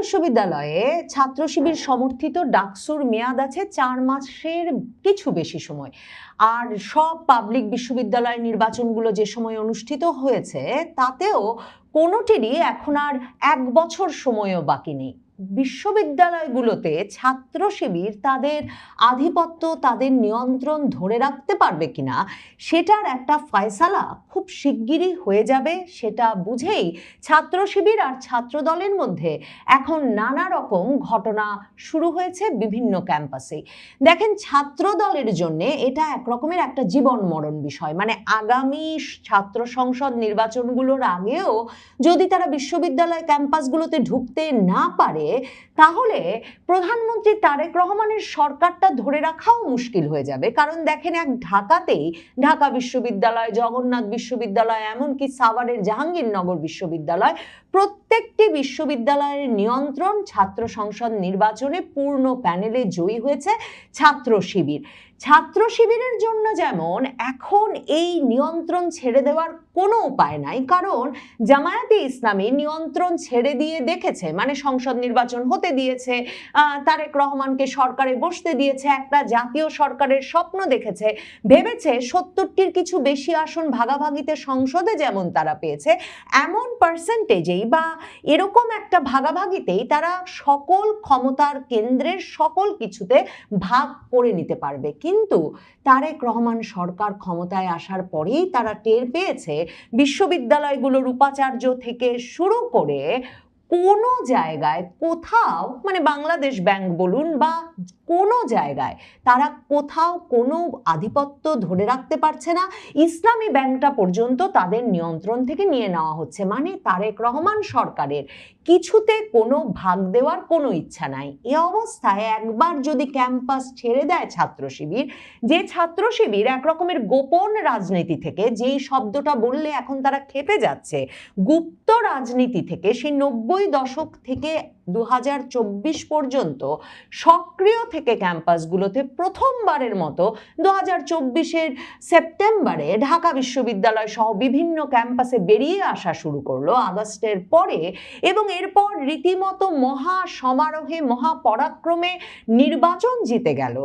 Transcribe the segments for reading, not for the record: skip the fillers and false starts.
বিশ্ববিদ্যালয়ে ছাত্র শিবির সমর্থিত ডাকসুর মেয়াদ আছে 4 মাসের কিছু বেশি সময়। আর সব পাবলিক বিশ্ববিদ্যালয় নির্বাচনগুলো যে সময় অনুষ্ঠিত হয়েছে তাতেও কোনোটিরই এখন আর 1 বছর সময়ও বাকি নেই। বিশ্ববিদ্যালয়গুলোতে ছাত্র শিবির তাদের আধিপত্য, তাদের নিয়ন্ত্রণ ধরে রাখতে পারবে কিনা সেটার একটা ফয়সালা খুব শিগগিরই হয়ে যাবে। সেটা বুঝেই ছাত্র শিবির আর ছাত্র দলের মধ্যে এখন নানা রকম ঘটনা শুরু হয়েছে বিভিন্ন ক্যাম্পাসে। দেখেন, ছাত্র দলের জন্য এটা একরকমের একটা জীবন মরণ বিষয়। মানে আগামী ছাত্র সংসদ নির্বাচনগুলোর আগেও যদি তারা বিশ্ববিদ্যালয় ক্যাম্পাসগুলোতে ঢুকতে না পারে তাহলে প্রধানমন্ত্রী তারেক রহমানের সরকারটা ধরে রাখাও মুশকিল হয়ে যাবে। কারণ দেখেন, এক ঢাকাতেই ঢাকা বিশ্ববিদ্যালয়, জগন্নাথ বিশ্ববিদ্যালয়, এমনকি সাভারের জাহাঙ্গীরনগর বিশ্ববিদ্যালয়, প্রত্যেকটি বিশ্ববিদ্যালয়ের নিয়ন্ত্রণ ছাত্র সংসদ নির্বাচনে পূর্ণ প্যানেলে জয়ী হয়েছে ছাত্র শিবির। ছাত্র শিবিরের জন্য যেমন এখন এই নিয়ন্ত্রণ ছেড়ে দেওয়ার কোনো উপায় নাই, কারণ জামায়াতে ইসলামী নিয়ন্ত্রণ ছেড়ে দিয়ে দেখেছে, মানে সংসদ নির্বাচন হতে দিয়েছে, তারেক রহমানকে সরকারে বসতে দিয়েছে, একটা জাতীয় সরকারের স্বপ্ন দেখেছে, ভেবেছে 70টির কিছু বেশি আসন ভাগাভাগিতে সংসদে যেমন তারা পেয়েছে এমন পার্সেন্টেজেই বা এরকম একটা ভাগাভাগিতেই তারা সকল ক্ষমতার কেন্দ্রের সকল কিছুতে ভাগ করে নিতে পারবে। কিন্তু তারেক রহমান সরকার ক্ষমতায় আসার পরেই তারা টের পেয়েছে বিশ্ববিদ্যালয়গুলোর উপাচার্য থেকে শুরু করে কোনো জায়গায় কোথাও, মানে বাংলাদেশ ব্যাংক বলুন বা কোনো জায়গায়, তারা কোথাও কোনো আধিপত্য ধরে রাখতে পারছে না। ইসলামী ব্যাংকটা পর্যন্ত তাদের নিয়ন্ত্রণ থেকে নিয়ে নেওয়া হচ্ছে। মানে তারেক রহমান সরকারের কিছুতে কোনো ভাগ দেওয়ার কোনো ইচ্ছা নাই। এ অবস্থায় একবার যদি ক্যাম্পাস ছেড়ে দেয় ছাত্র শিবির, যে ছাত্র শিবির একরকমের গোপন রাজনীতি থেকে, যেই শব্দটা বললে এখন তারা খেপে যাচ্ছে, গুপ্ত রাজনীতি থেকে, সেই 90 দশক থেকে 2024 পর্যন্ত সক্রিয় থেকে ক্যাম্পাসগুলোতে প্রথমবারের মতো 2024-এর সেপ্টেম্বরে ঢাকা বিশ্ববিদ্যালয় সহ বিভিন্ন ক্যাম্পাসে বেরিয়ে আসা শুরু করলো আগস্টের পরে, এবং এরপর রীতিমতো মহা সমারোহে মহা পরাক্রমে নির্বাচন জিতে গেল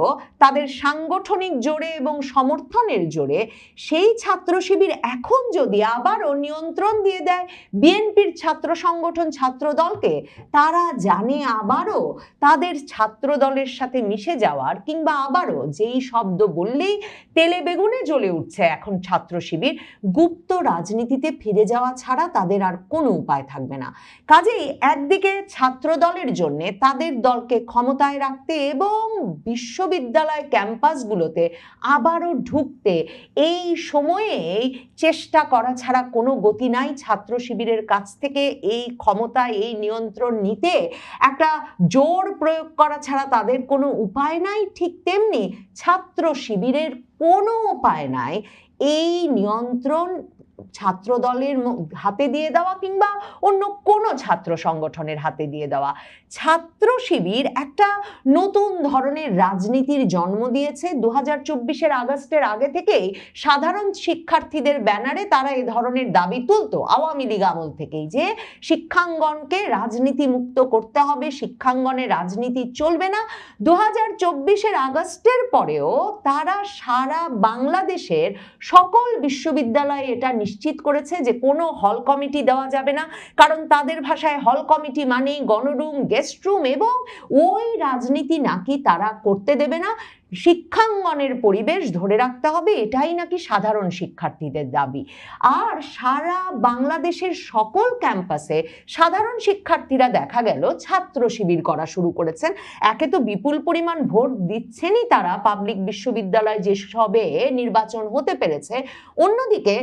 তাদের সাংগঠনিক জোরে এবং সমর্থনের জোরে। সেই ছাত্র শিবির এখন যদি আবারও নিয়ন্ত্রণ দিয়ে দেয় বিএনপির ছাত্র সংগঠন ছাত্র দলকে, তারা জানে আবারও তাদের ছাত্র দলের সাথে মিশে যাওয়ার, কিংবা আবারও যেই শব্দ বললেই তেলে বেগুনে জ্বলে উঠছে এখন ছাত্র শিবির, গুপ্ত রাজনীতিতে ফিরে যাওয়া ছাড়া তাদের আর কোনো উপায় থাকবে না। কাজেই একদিকে ছাত্র দলের জন্য তাদের দলকে ক্ষমতায় রাখতে এবং বিশ্ববিদ্যালয় ক্যাম্পাসগুলোতে আবারও ঢুকতে এই সময়েই চেষ্টা করা ছাড়া কোনো গতি নাই। ছাত্র শিবিরের কাছ থেকে এই ক্ষমতা, এই নিয়ন্ত্রণ নিতে একটা জোর প্রয়োগ করা ছাড়া তাদের কোনো উপায় নাই। ঠিক তেমনি ছাত্র শিবিরের কোনো উপায় নাই এই নিয়ন্ত্রণ ছাত্র দলের হাতে দিয়ে দেওয়া কিংবা অন্য কোনো ছাত্র সংগঠনের হাতে দিয়ে দেওয়া। ছাত্র শিবির একটা নতুন ধরনের রাজনীতির জন্ম দিয়েছে। 2024-এর আগস্টের আগে থেকেই সাধারণ শিক্ষার্থীদের ব্যানারে তারা এই ধরনের দাবি তুলতো আওয়ামী লীগ আমল থেকেই, যে শিক্ষাঙ্গনকে রাজনীতি মুক্ত করতে হবে, শিক্ষাঙ্গনে রাজনীতি চলবে না। 2024-এর আগস্টের পরেও তারা সারা বাংলাদেশের সকল বিশ্ববিদ্যালয়ে এটা নিশ্চিত করেছে যে কোনো হল কমিটি দেওয়া যাবে না, কারণ তাদের ভাষায় হল কমিটি মানেই গণরুম, গেস্ট রুম, এবং ওই রাজনীতি নাকি তারা করতে দেবে না। শিক্ষাঙ্গনের পরিবেশ ধরে রাখতে হবে, এটাই নাকি সাধারণ শিক্ষার্থীদের দাবি। আর সারা বাংলাদেশের সকল ক্যাম্পাসে সাধারণ শিক্ষার্থীরা দেখা গেল ছাত্র শিবির করা শুরু করেছেন। একে তো বিপুল পরিমাণ ভোট দিচ্ছেনই তারা পাবলিক বিশ্ববিদ্যালয় যেসবে নির্বাচন হতে পেরেছে, অন্যদিকে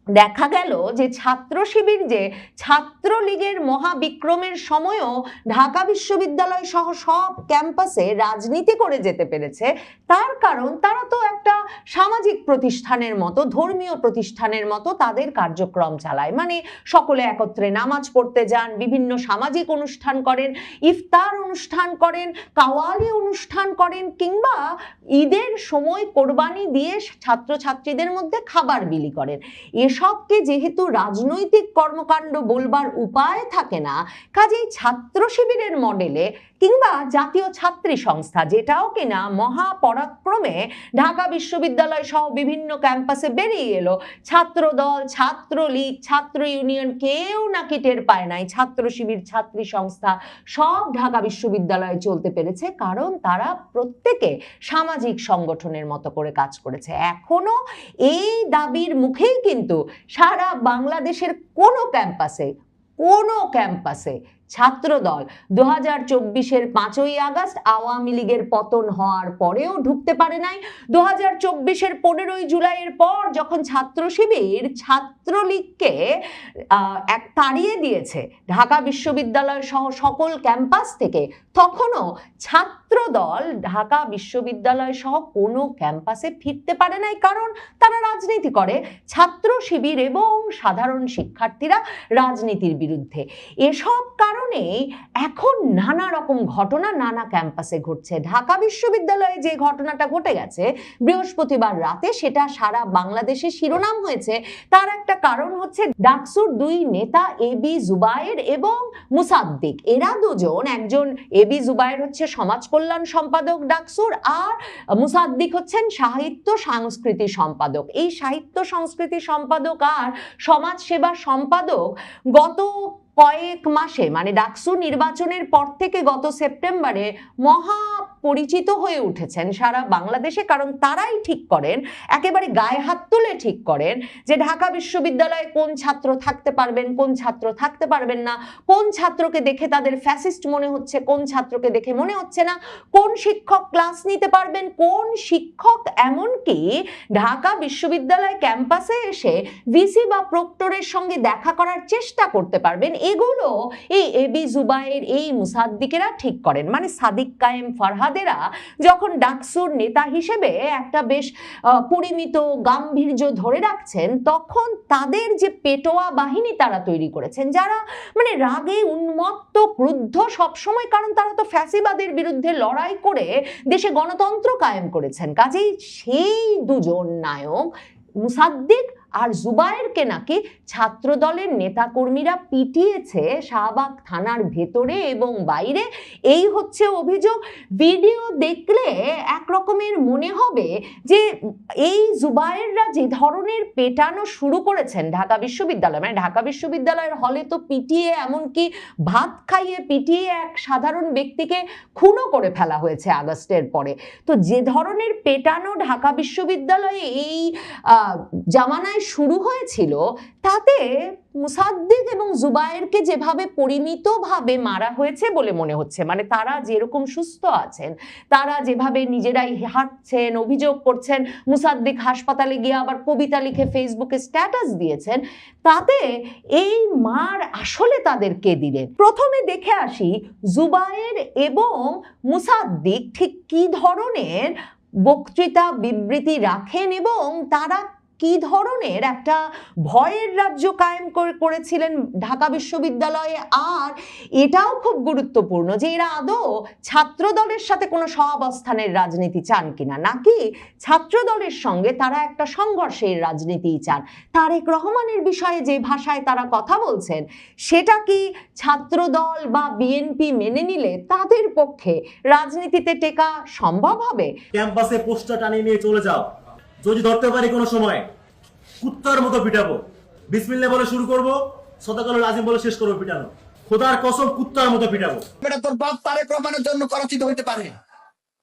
দেখা গেল যে ছাত্র শিবির যে ছাত্রলীগের মহাবিক্রমের সময়ও ঢাকা বিশ্ববিদ্যালয় সহ সব ক্যাম্পাসে রাজনীতি করে যেতে পেরেছে। তার কারণ তারা তো একটা সামাজিক প্রতিষ্ঠানের মতো, ধর্মীয় প্রতিষ্ঠানের মতো তাদের কার্যক্রম চালায়। মানে সকলে একত্রে নামাজ পড়তে যান, বিভিন্ন সামাজিক অনুষ্ঠান করেন, ইফতার অনুষ্ঠান করেন, কাওয়ালি অনুষ্ঠান করেন, কিংবা ঈদের সময় কোরবানি দিয়ে ছাত্রছাত্রীদের মধ্যে খাবার বিলি করেন। এসবকে যেহেতু রাজনৈতিক কর্মকাণ্ড বলবার উপায় থাকে না, কাজেই ছাত্র শিবিরের মডেলে কিংবা জাতীয় ছাত্রী সংস্থা, যেটাও কিনা মহাপরাক্রমে ঢাকা বিশ্ববিদ্যালয় সহ বিভিন্ন ক্যাম্পাসে বেরিয়ে এলো, ছাত্রদল, ছাত্রলীগ, ছাত্র ইউনিয়ন কেউ নাকি টের পায় নাই, ছাত্র শিবির, ছাত্রী সংস্থা সব ঢাকা বিশ্ববিদ্যালয়ে চলতে পেরেছে, কারণ তারা প্রত্যেকে সামাজিক সংগঠনের মতো করে কাজ করেছে। এখনো এই দাবির মুখেই কিন্তু সারা বাংলাদেশের কোনো ক্যাম্পাসে ছাত্রদল 2024-এর 5ই আগস্ট আওয়ামী লীগের পতন হওয়ার পরেও ঢুকতে পারে নাই। 2024-এর 15ই জুলাইয়ের পর যখন ছাত্র শিবির ছাত্রলীগকে তাড়িয়ে দিয়েছে ঢাকা বিশ্ববিদ্যালয় সহ সকল ক্যাম্পাস থেকে, তখনও ছাত্রদল ঢাকা বিশ্ববিদ্যালয় সহ কোনো ক্যাম্পাসে ফিরতে পারে নাই, কারণ তারা রাজনীতি করে। ছাত্র শিবির এবং সাধারণ শিক্ষার্থীরা রাজনীতির বিরুদ্ধে। এসব কারণে এখন নানা রকম ঘটনা নানা ক্যাম্পাসে ঘটছে। ঢাকা বিশ্ববিদ্যালয়ে যে ঘটনাটা ঘটে গেছে বৃহস্পতিবার রাতে, সেটা সারা বাংলাদেশে শিরোনাম হয়েছে। তার একটা কারণ হচ্ছে ডাকসুর দুই নেতা এবি জুবায়ের এবং মুসাদ্দিক। এরা দুজন, একজন এবি জুবায়ের হচ্ছে সমাজ কল্যাণ সম্পাদক ডাকসুর, আর মুসাদ্দিক হচ্ছেন সাহিত্য সংস্কৃতি সম্পাদক। এই সাহিত্য সংস্কৃতি সম্পাদক আর সমাজ সেবা সম্পাদক গত কয়েক মাসে, মানে ডাকসু নির্বাচনের পর থেকে গত সেপ্টেম্বরে মহা পরিচিত হয়ে উঠেছেন সারা বাংলাদেশে, কারণ তারাই ঠিক করেন, একেবারে গায়ে হাত তুলে ঠিক করেন যে ঢাকা বিশ্ববিদ্যালয়ে কোন ছাত্র থাকতে পারবেন, কোন ছাত্র থাকতে পারবেন না, কোন ছাত্রকে দেখে তাদের ফ্যাসিস্ট মনে হচ্ছে, কোন ছাত্রকে দেখে মনে হচ্ছে না, কোন শিক্ষক ক্লাস নিতে পারবেন, কোন শিক্ষক এমনকি ঢাকা বিশ্ববিদ্যালয় ক্যাম্পাসে এসে ভিসি বা প্রক্টরের সঙ্গে দেখা করার চেষ্টা করতে পারবেন, এগুলো এই এবি জুবায়ের, এই মুসাদ্দিকেরা ঠিক করেন। মানে সাদিক কায়েম ফারহাদেরা যখন ডাকসুর নেতা হিসেবে একটা বেশ পরিমিত গাম্ভীর্য ধরে রাখছেন, তখন তাদের যে পেটোয়া বাহিনী তারা তৈরি করেছেন, যারা মানে রাগে উন্মত্ত, ক্রুদ্ধ সবসময়, কারণ তারা তো ফ্যাসিবাদের বিরুদ্ধে লড়াই করে দেশে গণতন্ত্র কায়েম করেছেন। কাজেই সেই দুজন নায়ক মুসাদ্দিক আর জুবায়েরকে নাকি ছাত্রদলের নেতাকর্মীরা পিটিয়েছে শাহবাগ থানার ভেতরে এবং বাইরে, এই হচ্ছে অভিযোগ। ভিডিও দেখলে একরকমের মনে হবে যে এই জুবায়েররা যে ধরনের পেটানো শুরু করেছেন ঢাকা বিশ্ববিদ্যালয়, মানে ঢাকা বিশ্ববিদ্যালয়ের হলে তো পিটিয়ে, এমনকি ভাত খাইয়ে পিটিয়ে এক সাধারণ ব্যক্তিকে খুনও করে ফেলা হয়েছে আগস্টের পরে। তো যে ধরনের পেটানো ঢাকা বিশ্ববিদ্যালয়ে এই জামানায় শুরু হয়েছিল, তাতে মুসাদ্দিক এবং জুবায়েরকে যেভাবে পরিমিতভাবে মারা হয়েছে বলে মনে হচ্ছে, মানে তারা যেরকম সুস্থ আছেন, তারা যেভাবে নিজেরাই হাঁটছেন, অভিযোগ করছেন, মুসাদ্দিক হাসপাতালে গিয়ে আবার কবিতা লিখে ফেসবুকে স্ট্যাটাস দিয়েছেন, তাতে এই মার আসলে তাদেরকে দিলেন। প্রথমে দেখে আসি জুবায়ের এবং মুসাদ্দিক ঠিক কি ধরনের বক্তৃতা বিবৃতি রাখেন এবং তারা কি ধরনের একটা ভয়ের রাজ্য কায়েম করেছিলেন ঢাকা বিশ্ববিদ্যালয়ে। আর এটাও খুব গুরুত্বপূর্ণ যে এরা আদৌ ছাত্রদলের সাথে কোনো সহাবস্থানের রাজনীতি চান কিনা, নাকি ছাত্রদলের সঙ্গে তারা একটা সংঘর্ষের রাজনীতি চান। তারেক রহমানের বিষয়ে যে ভাষায় তারা কথা বলছেন, সেটা কি ছাত্রদল বা বিএনপি মেনে নিলে তাদের পক্ষে রাজনীতিতে টেকা সম্ভব হবে? ক্যাম্পাসে পোস্টার টানিয়ে নিয়ে চলে যাও, যদি ধরতে পারি কোনো সময় কুত্তার মতো পিটাবো, বিসমিল্লাহ বলে শুরু করবো, সদাকালুল আজিম বলে শেষ করবো পিটানো, খোদার কসম কুত্তার মতো পিটাবো। এটা তোর বাপ তারেক রহমানের জন্য করাচিত হইতে পারে,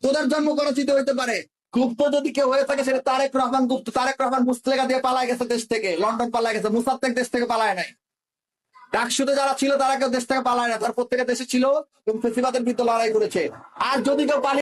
তোদের জন্ম করাচিত হইতে পারে। গুপ্ত যদি কেউ হয়ে থাকে সেটা তারেক রহমান গুপ্ত। তারেক রহমান মুস্তালেখা দিয়ে পালায় গেছে দেশ থেকে, লন্ডন পালায় গেছে। মুসাদ্দিক দেশ থেকে পালায় নাই। ডাকসুতে যারা ছিল তারা কেউ দেশ থেকে পালায় না, তার প্রত্যেকের দেশে ছিল এবং ফেসিবাদের বিরুদ্ধে লড়াই করেছে। আর যদি কেউ পালিয়ে